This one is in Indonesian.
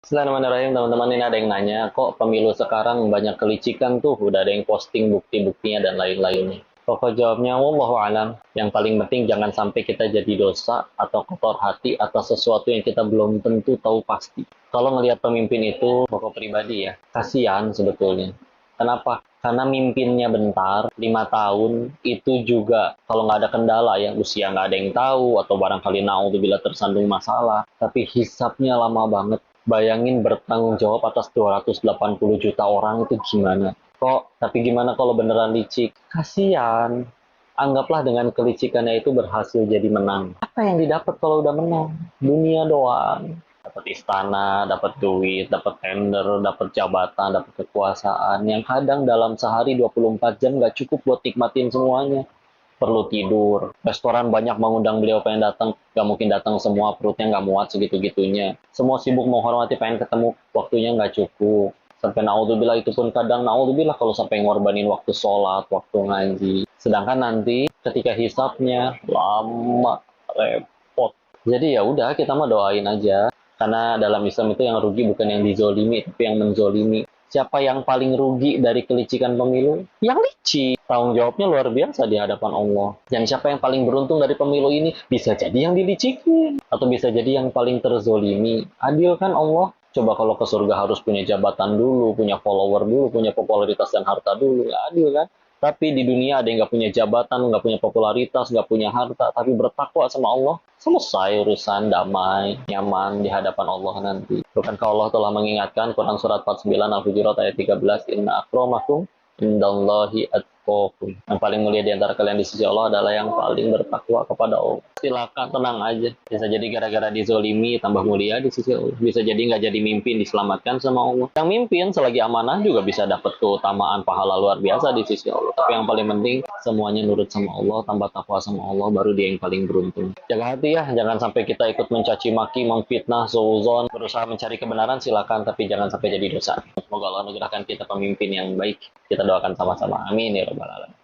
Bismillahirrahmanirrahim, teman-teman. Ini ada yang nanya, kok pemilu sekarang banyak kelicikan tuh, udah ada yang posting bukti-buktinya dan lain-lainnya. Pokok jawabnya, wallahu alam. Yang paling penting jangan sampai kita jadi dosa atau kotor hati atas sesuatu yang kita belum tentu tahu pasti. Kalau ngelihat pemimpin itu, pokok pribadi ya, kasihan sebetulnya. Kenapa? Karena mimpinnya bentar, 5 tahun, itu juga kalau nggak ada kendala ya, usia nggak ada yang tahu, atau barangkali naudzubillah tersandung masalah, tapi hisapnya lama banget. Bayangin bertanggung jawab atas 280 juta orang itu gimana? Kok, tapi gimana kalau beneran licik? Kasian. Anggaplah dengan kelicikannya itu berhasil jadi menang. Apa yang didapat kalau udah menang? Dunia doang. Dapat istana, dapat duit, dapat tender, dapat jabatan, dapat kekuasaan. Yang kadang dalam sehari 24 jam nggak cukup buat nikmatin semuanya. Perlu tidur. Restoran banyak mengundang beliau pengen datang, nggak mungkin datang semua, perutnya nggak muat segitu-gitunya. Semua sibuk menghormati pengen ketemu, waktunya nggak cukup. Sampai naudzubillah itu pun kadang naudzubillah kalau sampai ngorbanin waktu sholat, waktu ngaji. Sedangkan nanti ketika hisapnya lama, repot. Jadi ya udah kita mah doain aja. Karena dalam Islam itu yang rugi bukan yang dizolimi, tapi yang menzolimi. Siapa yang paling rugi dari kelicikan pemilu? Yang licik. Tanggung jawabnya luar biasa di hadapan Allah. Dan siapa yang paling beruntung dari pemilu ini? Bisa jadi yang dilicikin. Atau bisa jadi yang paling terzolimi. Adil kan Allah? Coba kalau ke surga harus punya jabatan dulu, punya follower dulu, punya popularitas dan harta dulu. Nggak adil kan? Tapi di dunia ada yang nggak punya jabatan, nggak punya popularitas, nggak punya harta, tapi bertakwa sama Allah, selesai urusan, damai, nyaman di hadapan Allah nanti. Bukankah Allah telah mengingatkan Quran Surat 49 Al-Hujurat ayat 13, Inna akramakum indallahi atqakum. Yang paling mulia di antara kalian di sisi Allah adalah yang paling bertakwa kepada Allah. Silakan, tenang aja. Bisa jadi gara-gara dizolimi tambah mulia di sisi Allah. Bisa jadi nggak jadi mimpin diselamatkan sama Allah. Yang mimpin selagi amanah juga bisa dapat keutamaan pahala luar biasa di sisi Allah. Tapi yang paling penting semuanya nurut sama Allah, tambah takwa sama Allah, baru dia yang paling beruntung. Jaga hati ya, jangan sampai kita ikut mencaci maki, memfitnah, suuzon, berusaha mencari kebenaran silakan, tapi jangan sampai jadi dosa. Semoga Allah anugerahkan kita pemimpin yang baik. Kita doakan sama-sama. Amin ya rabbal alamin.